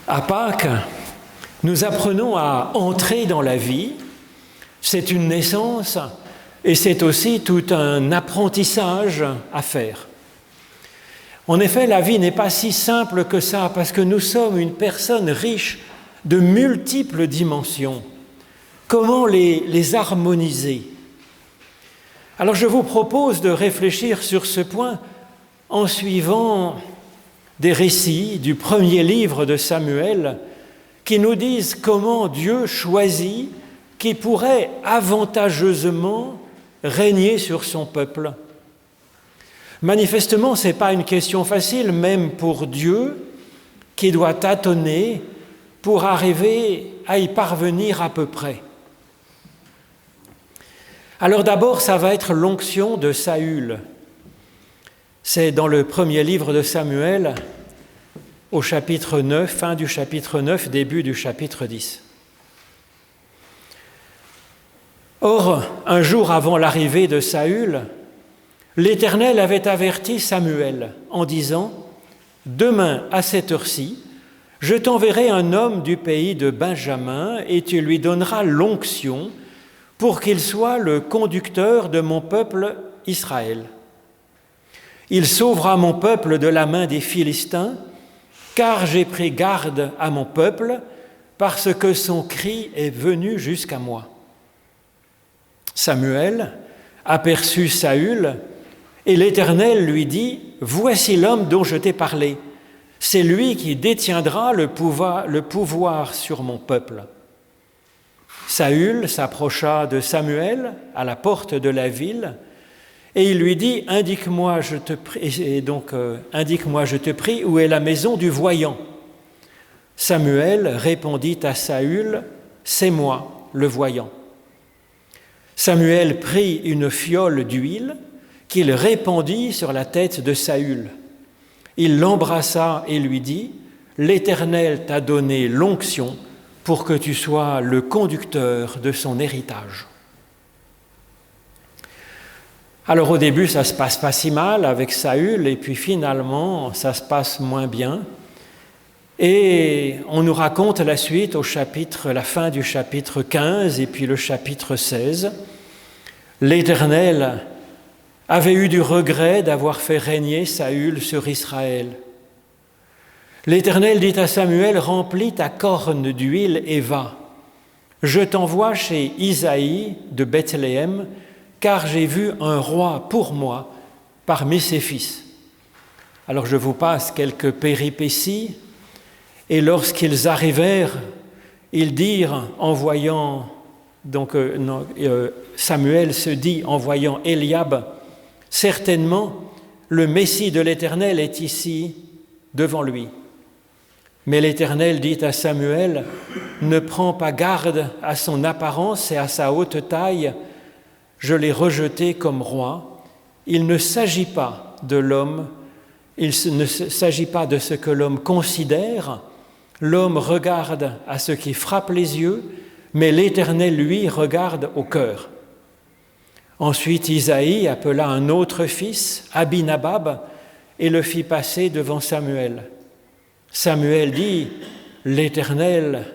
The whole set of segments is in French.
À Pâques, nous apprenons à entrer dans la vie. C'est une naissance et c'est aussi tout un apprentissage à faire. En effet, la vie n'est pas si simple que ça parce que nous sommes une personne riche de multiples dimensions. Comment les harmoniser ? Alors je vous propose de réfléchir sur ce point en suivant des récits du premier livre de Samuel qui nous disent comment Dieu choisit qui pourrait avantageusement régner sur son peuple. Manifestement, ce n'est pas une question facile, même pour Dieu, qui doit tâtonner pour arriver à y parvenir à peu près. Alors d'abord, ça va être l'onction de Saül. C'est dans le premier livre de Samuel, au chapitre 9, fin du chapitre 9, début du chapitre 10. Or, un jour avant l'arrivée de Saül, l'Éternel avait averti Samuel en disant « Demain, à cette heure-ci, je t'enverrai un homme du pays de Benjamin et tu lui donneras l'onction pour qu'il soit le conducteur de mon peuple Israël. Il sauvera mon peuple de la main des Philistins, car j'ai pris garde à mon peuple, parce que son cri est venu jusqu'à moi. » Samuel aperçut Saül, et l'Éternel lui dit « Voici l'homme dont je t'ai parlé. C'est lui qui détiendra le pouvoir sur mon peuple. » Saül s'approcha de Samuel à la porte de la ville, et il lui dit « Indique-moi, je te prie, où est la maison du voyant ?» Samuel répondit à Saül « C'est moi, le voyant. » Samuel prit une fiole d'huile qu'il répandit sur la tête de Saül. Il l'embrassa et lui dit « L'Éternel t'a donné l'onction pour que tu sois le conducteur de son héritage. » Alors au début, ça ne se passe pas si mal avec Saül, et puis finalement, ça se passe moins bien. Et on nous raconte la suite la fin du chapitre 15 et puis le chapitre 16. L'Éternel avait eu du regret d'avoir fait régner Saül sur Israël. L'Éternel dit à Samuel « Remplis ta corne d'huile et va. Je t'envoie chez Isaïe de Bethléem, car j'ai vu un roi pour moi parmi ses fils. » Alors je vous passe quelques péripéties. Et lorsqu'ils arrivèrent, ils dirent, Samuel se dit en voyant Eliab, « Certainement, le Messie de l'Éternel est ici devant lui. » Mais l'Éternel dit à Samuel, « Ne prends pas garde à son apparence et à sa haute taille, je l'ai rejeté comme roi. Il ne s'agit pas de l'homme, il ne s'agit pas de ce que l'homme considère. L'homme regarde à ce qui frappe les yeux, mais l'Éternel, lui, regarde au cœur. » Ensuite, Isaïe appela un autre fils, Abinabab, et le fit passer devant Samuel. Samuel dit, « L'Éternel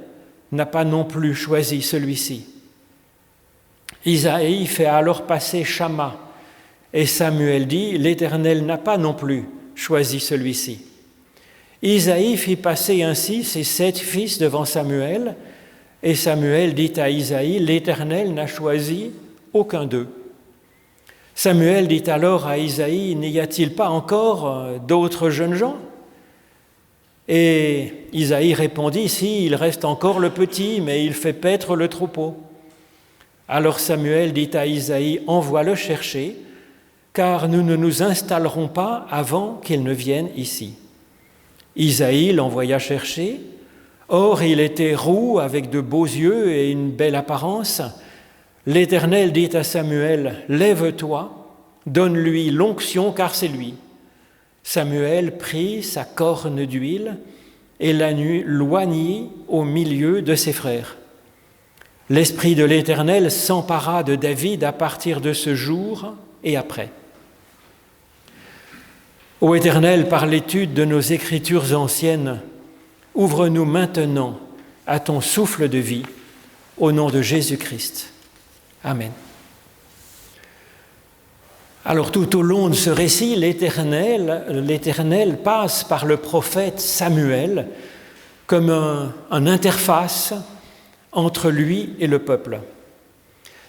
n'a pas non plus choisi celui-ci. » Isaïe fait alors passer Shamma, et Samuel dit, « L'Éternel n'a pas non plus choisi celui-ci. » Isaïe fit passer ainsi ses 7 fils devant Samuel, et Samuel dit à Isaïe, « L'Éternel n'a choisi aucun d'eux. » Samuel dit alors à Isaïe, « N'y a-t-il pas encore d'autres jeunes gens ?» Et Isaïe répondit, « Si, il reste encore le petit, mais il fait paître le troupeau. » Alors Samuel dit à Isaïe, « Envoie-le chercher, car nous ne nous installerons pas avant qu'il ne vienne ici. » Isaïe l'envoya chercher. Or, il était roux, avec de beaux yeux et une belle apparence. L'Éternel dit à Samuel, « Lève-toi, donne-lui l'onction, car c'est lui. » Samuel prit sa corne d'huile et la loignit au milieu de ses frères. L'Esprit de l'Éternel s'empara de David à partir de ce jour et après. Ô Éternel, par l'étude de nos Écritures anciennes, ouvre-nous maintenant à ton souffle de vie, au nom de Jésus-Christ. Amen. Alors tout au long de ce récit, l'Éternel passe par le prophète Samuel comme un interface entre lui et le peuple.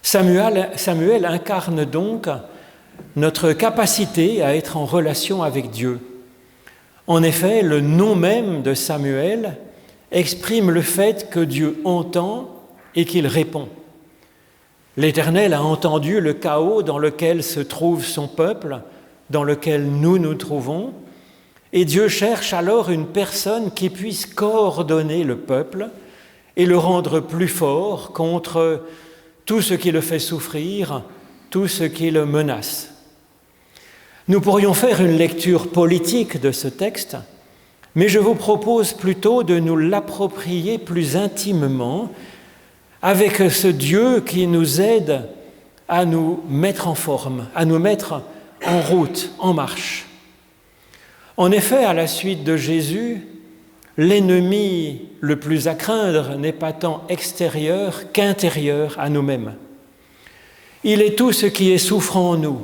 Samuel incarne donc notre capacité à être en relation avec Dieu. En effet, le nom même de Samuel exprime le fait que Dieu entend et qu'il répond. L'Éternel a entendu le chaos dans lequel se trouve son peuple, dans lequel nous nous trouvons, et Dieu cherche alors une personne qui puisse coordonner le peuple et le rendre plus fort contre tout ce qui le fait souffrir, tout ce qui le menace. Nous pourrions faire une lecture politique de ce texte, mais je vous propose plutôt de nous l'approprier plus intimement avec ce Dieu qui nous aide à nous mettre en forme, à nous mettre en route, en marche. En effet, à la suite de Jésus, l'ennemi le plus à craindre n'est pas tant extérieur qu'intérieur à nous-mêmes. Il est tout ce qui est souffrant en nous,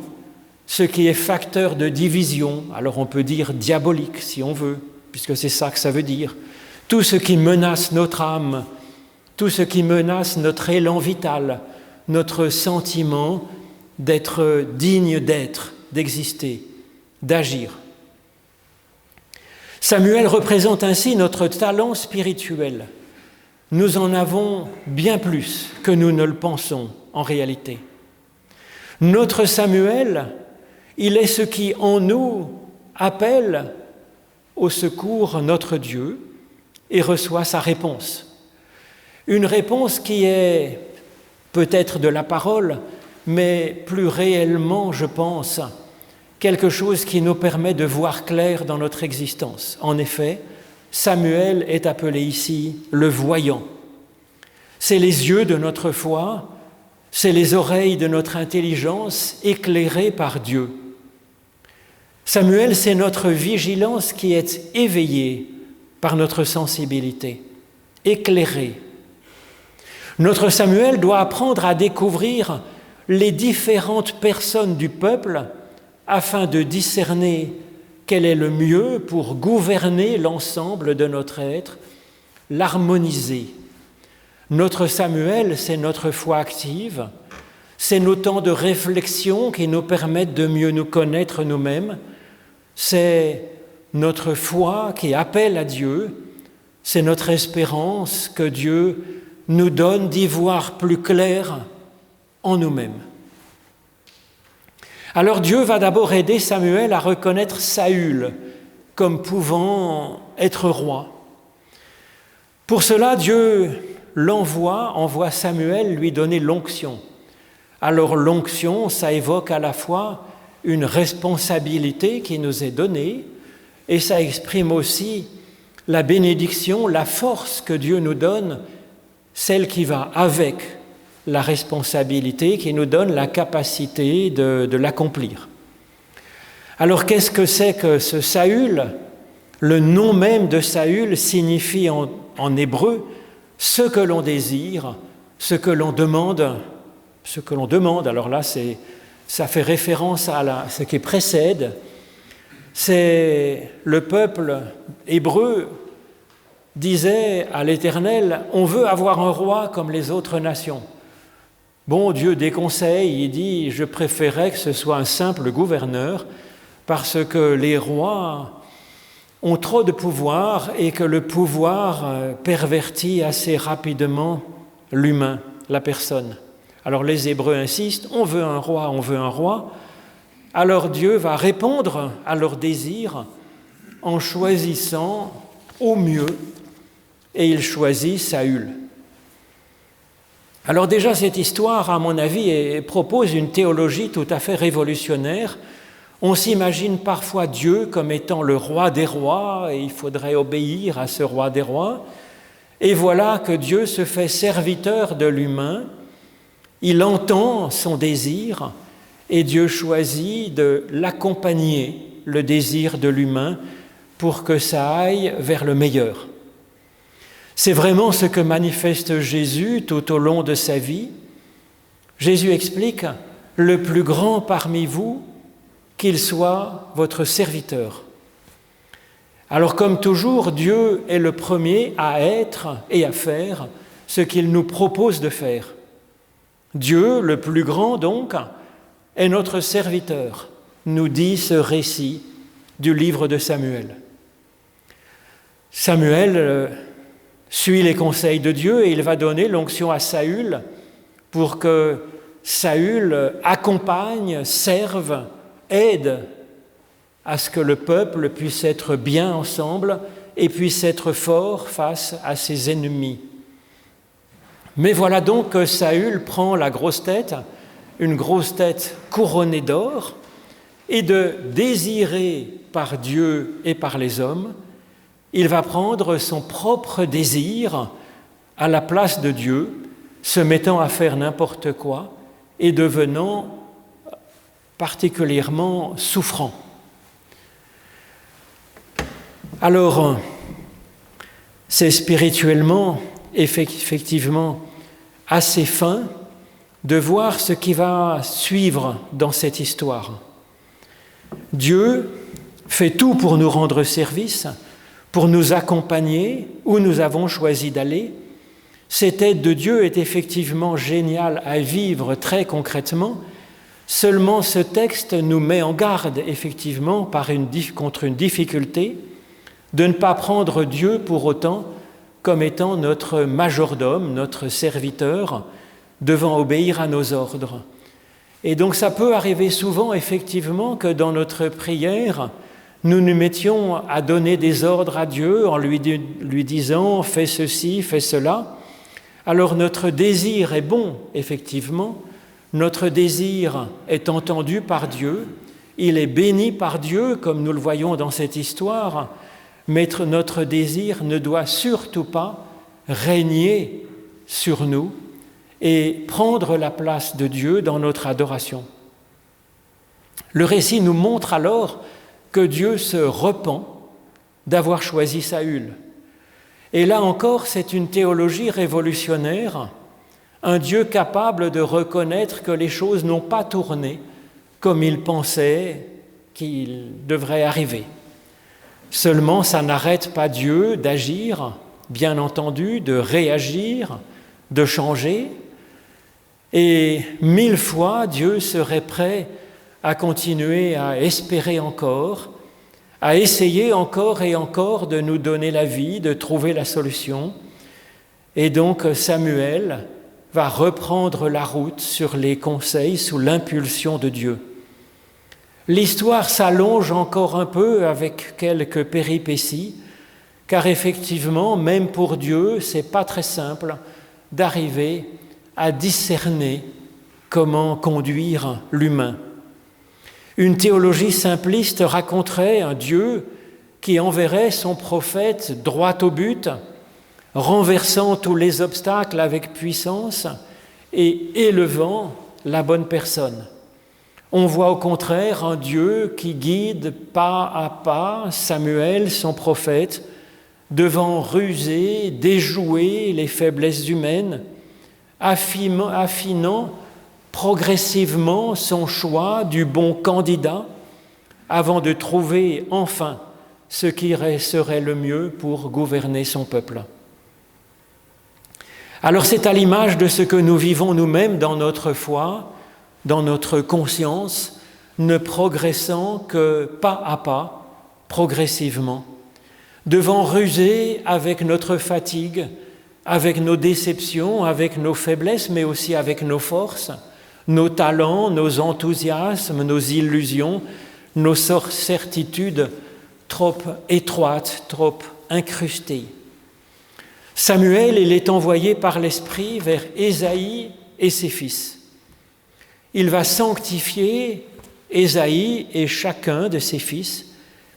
ce qui est facteur de division, alors on peut dire diabolique si on veut, puisque c'est ça que ça veut dire, tout ce qui menace notre âme, tout ce qui menace notre élan vital, notre sentiment d'être digne d'être, d'exister, d'agir. Samuel représente ainsi notre talent spirituel. Nous en avons bien plus que nous ne le pensons en réalité. Notre Samuel, il est ce qui en nous appelle au secours notre Dieu et reçoit sa réponse. Une réponse qui est peut-être de la parole, mais plus réellement, je pense, quelque chose qui nous permet de voir clair dans notre existence. En effet, Samuel est appelé ici le voyant. C'est les yeux de notre foi, c'est les oreilles de notre intelligence éclairées par Dieu. Samuel, c'est notre vigilance qui est éveillée par notre sensibilité, éclairée. Notre Samuel doit apprendre à découvrir les différentes personnes du peuple afin de discerner quel est le mieux pour gouverner l'ensemble de notre être, l'harmoniser. Notre Samuel, c'est notre foi active, c'est nos temps de réflexion qui nous permettent de mieux nous connaître nous-mêmes, c'est notre foi qui appelle à Dieu, c'est notre espérance que Dieu nous donne d'y voir plus clair en nous-mêmes. Alors Dieu va d'abord aider Samuel à reconnaître Saül comme pouvant être roi. Pour cela, Dieu envoie Samuel lui donner l'onction. Alors l'onction, ça évoque à la fois une responsabilité qui nous est donnée et ça exprime aussi la bénédiction, la force que Dieu nous donne, celle qui va avec la responsabilité, qui nous donne la capacité de l'accomplir. Alors qu'est-ce que c'est que ce Saül ? Le nom même de Saül signifie en hébreu ce que l'on désire, ce que l'on demande. Alors là, ça fait référence à ce qui précède. C'est le peuple hébreu disait à l'Éternel, on veut avoir un roi comme les autres nations. Bon, Dieu déconseille, il dit, je préférais que ce soit un simple gouverneur parce que les rois ont trop de pouvoir et que le pouvoir pervertit assez rapidement l'humain, la personne. Alors les Hébreux insistent, on veut un roi, on veut un roi. Alors Dieu va répondre à leur désir en choisissant au mieux, et il choisit Saül. Alors déjà, cette histoire, à mon avis, propose une théologie tout à fait révolutionnaire. On s'imagine parfois Dieu comme étant le roi des rois, et il faudrait obéir à ce roi des rois. Et voilà que Dieu se fait serviteur de l'humain, il entend son désir, et Dieu choisit de l'accompagner, le désir de l'humain, pour que ça aille vers le meilleur. C'est vraiment ce que manifeste Jésus tout au long de sa vie. Jésus explique « Le plus grand parmi vous, qu'il soit votre serviteur ». Alors comme toujours, Dieu est le premier à être et à faire ce qu'il nous propose de faire. Dieu, le plus grand donc, est notre serviteur, nous dit ce récit du livre de Samuel. Samuel suit les conseils de Dieu et il va donner l'onction à Saül pour que Saül accompagne, serve, aide à ce que le peuple puisse être bien ensemble et puisse être fort face à ses ennemis. Mais voilà donc que Saül prend la grosse tête, une grosse tête couronnée d'or, et de désiré par Dieu et par les hommes, il va prendre son propre désir à la place de Dieu, se mettant à faire n'importe quoi et devenant particulièrement souffrant. Alors, c'est spirituellement, effectivement, assez fin de voir ce qui va suivre dans cette histoire. Dieu fait tout pour nous rendre service, pour nous accompagner où nous avons choisi d'aller. Cette aide de Dieu est effectivement géniale à vivre très concrètement. Seulement, ce texte nous met en garde effectivement contre une difficulté de ne pas prendre Dieu pour autant comme étant notre majordome, notre serviteur, devant obéir à nos ordres. Et donc ça peut arriver souvent effectivement que dans notre prière, nous nous mettions à donner des ordres à Dieu en lui disant « fais ceci, fais cela ». Alors notre désir est bon, effectivement, notre désir est entendu par Dieu, il est béni par Dieu, comme nous le voyons dans cette histoire, mais notre désir ne doit surtout pas régner sur nous et prendre la place de Dieu dans notre adoration. Le récit nous montre alors que Dieu se repent d'avoir choisi Saül. Et là encore, c'est une théologie révolutionnaire, un Dieu capable de reconnaître que les choses n'ont pas tourné comme il pensait qu'il devrait arriver. Seulement, ça n'arrête pas Dieu d'agir, bien entendu, de réagir, de changer. Et 1000 fois, Dieu serait prêt à continuer à espérer encore, à essayer encore et encore de nous donner la vie, de trouver la solution. Et donc Samuel va reprendre la route sur les conseils sous l'impulsion de Dieu. L'histoire s'allonge encore un peu avec quelques péripéties, car effectivement, même pour Dieu, c'est pas très simple d'arriver à discerner comment conduire l'humain. Une théologie simpliste raconterait un Dieu qui enverrait son prophète droit au but, renversant tous les obstacles avec puissance et élevant la bonne personne. On voit au contraire un Dieu qui guide pas à pas Samuel, son prophète, devant ruser, déjouer les faiblesses humaines, affinant progressivement son choix du bon candidat avant de trouver enfin ce qui serait le mieux pour gouverner son peuple. Alors c'est à l'image de ce que nous vivons nous-mêmes dans notre foi, dans notre conscience, ne progressant que pas à pas, progressivement, devant ruser avec notre fatigue, avec nos déceptions, avec nos faiblesses, mais aussi avec nos forces, nos talents, nos enthousiasmes, nos illusions, nos certitudes trop étroites, trop incrustées. Samuel, il est envoyé par l'Esprit vers Ésaïe et ses fils. Il va sanctifier Ésaïe et chacun de ses fils,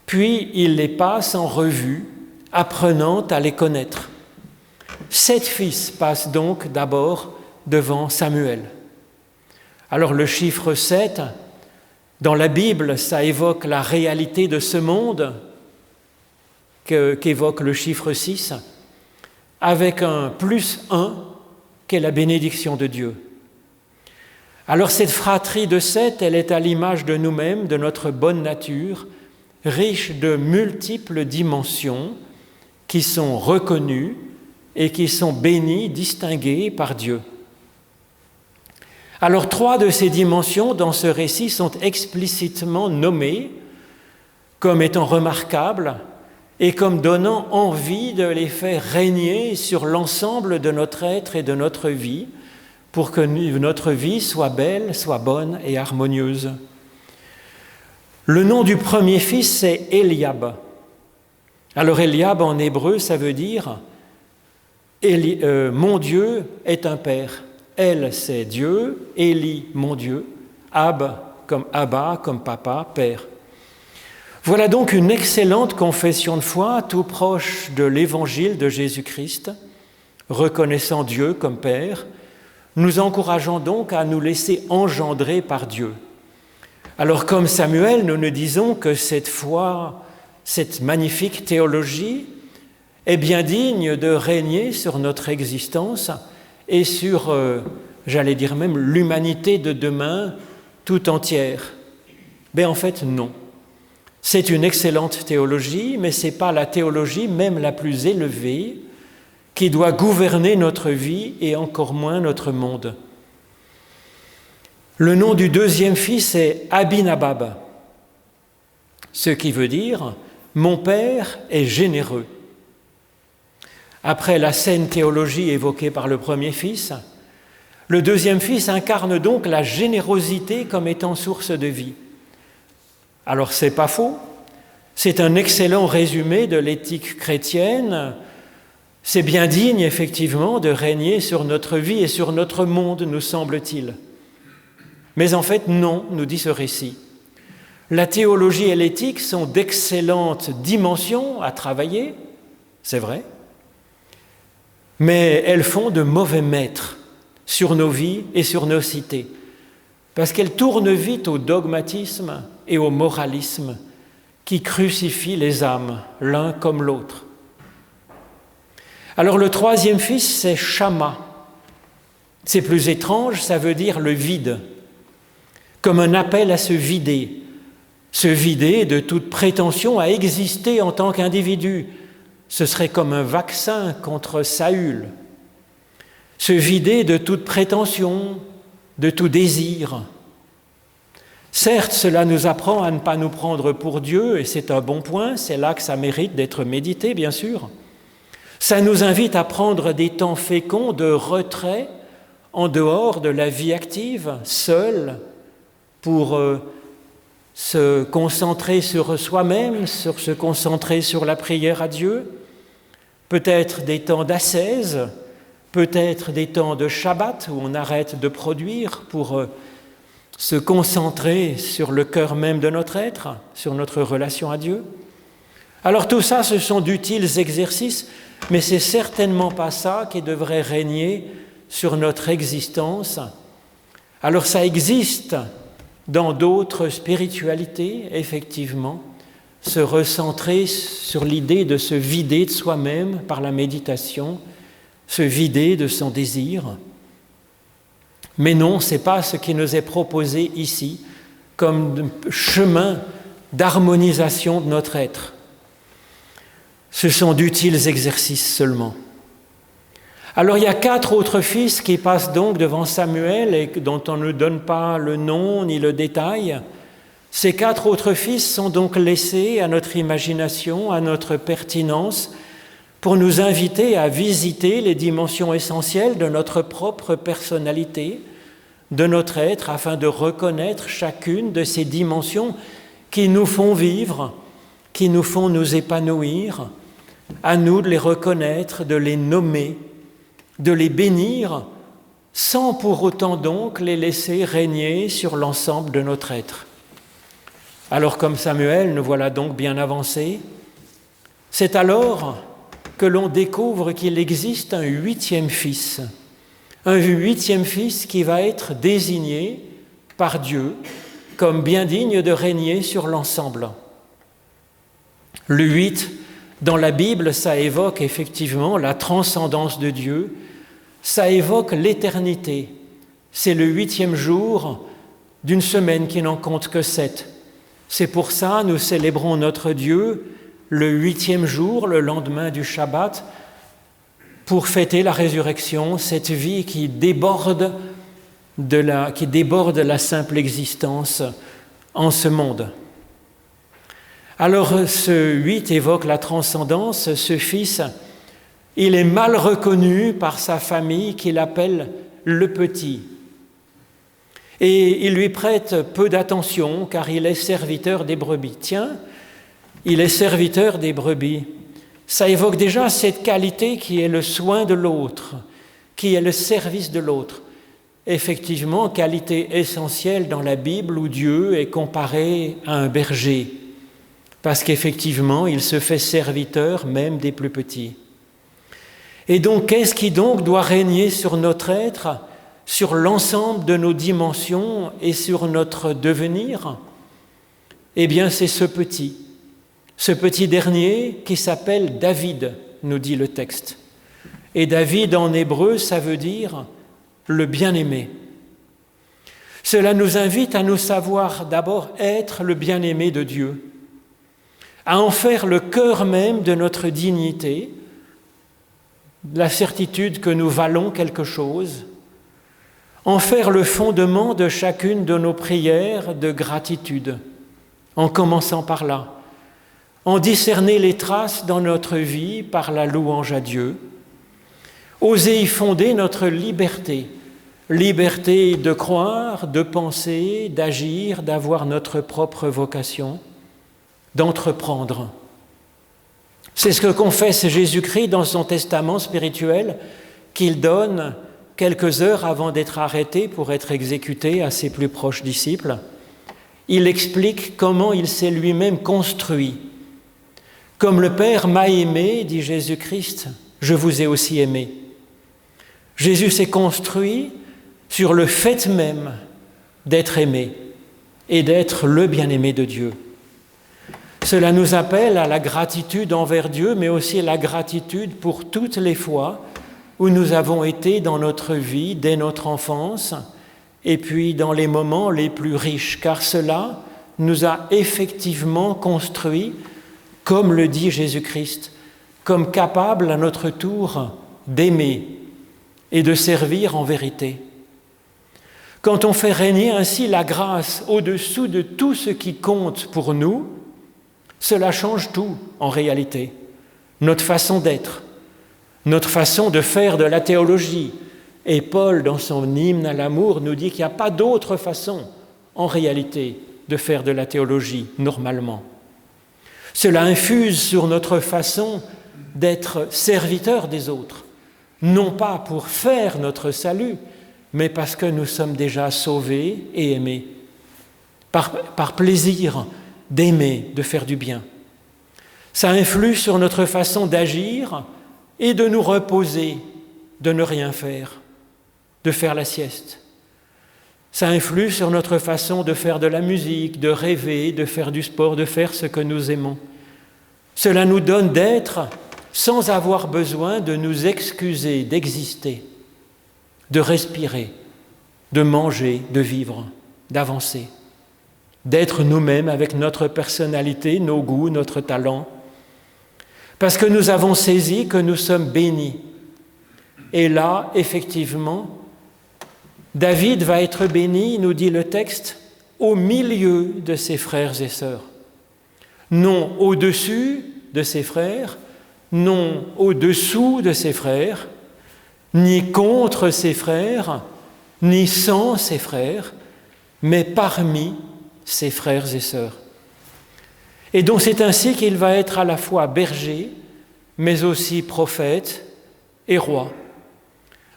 puis il les passe en revue, apprenant à les connaître. 7 fils passent donc d'abord devant Samuel. Alors le chiffre 7, dans la Bible, ça évoque la réalité de ce monde qu'évoque le chiffre 6. avec un +1 qu'est la bénédiction de Dieu. Alors cette fratrie de 7, elle est à l'image de nous-mêmes, de notre bonne nature, riche de multiples dimensions qui sont reconnues et qui sont bénies, distinguées par Dieu. Alors 3 de ces dimensions dans ce récit sont explicitement nommées comme étant remarquables et comme donnant envie de les faire régner sur l'ensemble de notre être et de notre vie pour que notre vie soit belle, soit bonne et harmonieuse. Le nom du premier fils, c'est Eliab. Alors Eliab en hébreu, ça veut dire mon Dieu est un père. El, c'est Dieu, Eli, mon Dieu, Ab, comme Abba, comme papa, père. Voilà donc une excellente confession de foi, tout proche de l'évangile de Jésus-Christ, reconnaissant Dieu comme Père, nous encourageons donc à nous laisser engendrer par Dieu. Alors comme Samuel, nous nous disons que cette foi, cette magnifique théologie est bien digne de régner sur notre existence et sur, j'allais dire même, l'humanité de demain tout entière. Mais en fait, non. C'est une excellente théologie, mais ce n'est pas la théologie, même la plus élevée, qui doit gouverner notre vie et encore moins notre monde. Le nom du deuxième fils est Abinabab, ce qui veut dire « Mon père est généreux ». Après la saine théologie évoquée par le premier fils, le deuxième fils incarne donc la générosité comme étant source de vie. Alors c'est pas faux, c'est un excellent résumé de l'éthique chrétienne, c'est bien digne effectivement de régner sur notre vie et sur notre monde, nous semble-t-il. Mais en fait non, nous dit ce récit. La théologie et l'éthique sont d'excellentes dimensions à travailler, c'est vrai, mais elles font de mauvais maîtres sur nos vies et sur nos cités, parce qu'elles tournent vite au dogmatisme et au moralisme qui crucifient les âmes, l'un comme l'autre. Alors le troisième fils, c'est Shamma. C'est plus étrange, ça veut dire le vide, comme un appel à se vider de toute prétention à exister en tant qu'individu. Ce serait comme un vaccin contre Saül. Se vider de toute prétention, de tout désir. Certes, cela nous apprend à ne pas nous prendre pour Dieu, et c'est un bon point, c'est là que ça mérite d'être médité, bien sûr. Ça nous invite à prendre des temps féconds de retrait en dehors de la vie active, seul, pour se concentrer sur soi-même, se concentrer sur la prière à Dieu, peut-être des temps d'ascèse, peut-être des temps de Shabbat où on arrête de produire pour se concentrer sur le cœur même de notre être, sur notre relation à Dieu. Alors tout ça, ce sont d'utiles exercices, mais c'est certainement pas ça qui devrait régner sur notre existence. Alors ça existe dans d'autres spiritualités, effectivement, se recentrer sur l'idée de se vider de soi-même par la méditation, se vider de son désir. Mais non, ce n'est pas ce qui nous est proposé ici comme chemin d'harmonisation de notre être. Ce sont d'utiles exercices seulement. Alors il y a 4 autres fils qui passent donc devant Samuel et dont on ne donne pas le nom ni le détail. Ces 4 autres fils sont donc laissés à notre imagination, à notre pertinence, pour nous inviter à visiter les dimensions essentielles de notre propre personnalité, de notre être, afin de reconnaître chacune de ces dimensions qui nous font vivre, qui nous font nous épanouir. À nous de les reconnaître, de les nommer, de les bénir, sans pour autant donc les laisser régner sur l'ensemble de notre être. Alors comme Samuel, nous voilà donc bien avancés. C'est alors que l'on découvre qu'il existe un 8e fils. Un 8e fils qui va être désigné par Dieu comme bien digne de régner sur l'ensemble. Le 8 Dans la Bible, ça évoque effectivement la transcendance de Dieu, ça évoque l'éternité. C'est le 8e jour d'une semaine qui n'en compte que 7. C'est pour ça nous célébrons notre Dieu le 8e jour, le lendemain du Shabbat, pour fêter la résurrection, cette vie qui déborde la simple existence en ce monde. Alors ce 8 évoque la transcendance, ce fils, il est mal reconnu par sa famille qui l'appelle le petit. Et il lui prête peu d'attention car il est serviteur des brebis. Tiens, il est serviteur des brebis. Ça évoque déjà cette qualité qui est le soin de l'autre, qui est le service de l'autre. Effectivement, qualité essentielle dans la Bible où Dieu est comparé à un berger, parce qu'effectivement, il se fait serviteur même des plus petits. Et donc, qu'est-ce qui donc doit régner sur notre être, sur l'ensemble de nos dimensions et sur notre devenir? Eh bien, c'est ce petit dernier qui s'appelle David, nous dit le texte. Et David en hébreu, ça veut dire le bien-aimé. Cela nous invite à nous savoir d'abord être le bien-aimé de Dieu, à en faire le cœur même de notre dignité, la certitude que nous valons quelque chose, en faire le fondement de chacune de nos prières de gratitude, en commençant par là, en discerner les traces dans notre vie par la louange à Dieu, oser y fonder notre liberté de croire, de penser, d'agir, d'avoir notre propre vocation, d'entreprendre. C'est ce que confesse Jésus-Christ dans son testament spirituel qu'il donne quelques heures avant d'être arrêté pour être exécuté à ses plus proches disciples. Il explique comment il s'est lui-même construit. Comme le Père m'a aimé, dit Jésus-Christ, je vous ai aussi aimé. Jésus s'est construit sur le fait même d'être aimé et d'être le bien-aimé de Dieu. Cela nous appelle à la gratitude envers Dieu, mais aussi à la gratitude pour toutes les fois où nous avons été dans notre vie, dès notre enfance, et puis dans les moments les plus riches, car cela nous a effectivement construits, comme le dit Jésus-Christ, comme capables à notre tour d'aimer et de servir en vérité. Quand on fait régner ainsi la grâce au-dessous de tout ce qui compte pour nous, cela change tout en réalité. Notre façon d'être, notre façon de faire de la théologie. Et Paul, dans son hymne à l'amour, nous dit qu'il n'y a pas d'autre façon, en réalité, de faire de la théologie, normalement. Cela infuse sur notre façon d'être serviteur des autres, non pas pour faire notre salut, mais parce que nous sommes déjà sauvés et aimés, par plaisir d'aimer, de faire du bien. Ça influe sur notre façon d'agir et de nous reposer, de ne rien faire, de faire la sieste. Ça influe sur notre façon de faire de la musique, de rêver, de faire du sport, de faire ce que nous aimons. Cela nous donne d'être sans avoir besoin de nous excuser d'exister, de respirer, de manger, de vivre, d'avancer, d'être nous-mêmes avec notre personnalité, nos goûts, notre talent, parce que nous avons saisi que nous sommes bénis. Et là, effectivement, David va être béni, nous dit le texte, au milieu de ses frères et sœurs. Non au-dessus de ses frères, non au-dessous de ses frères, ni contre ses frères, ni sans ses frères, mais parmi ses frères et sœurs. Et donc c'est ainsi qu'il va être à la fois berger, mais aussi prophète et roi.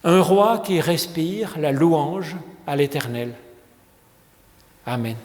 Un roi qui respire la louange à l'Éternel. Amen.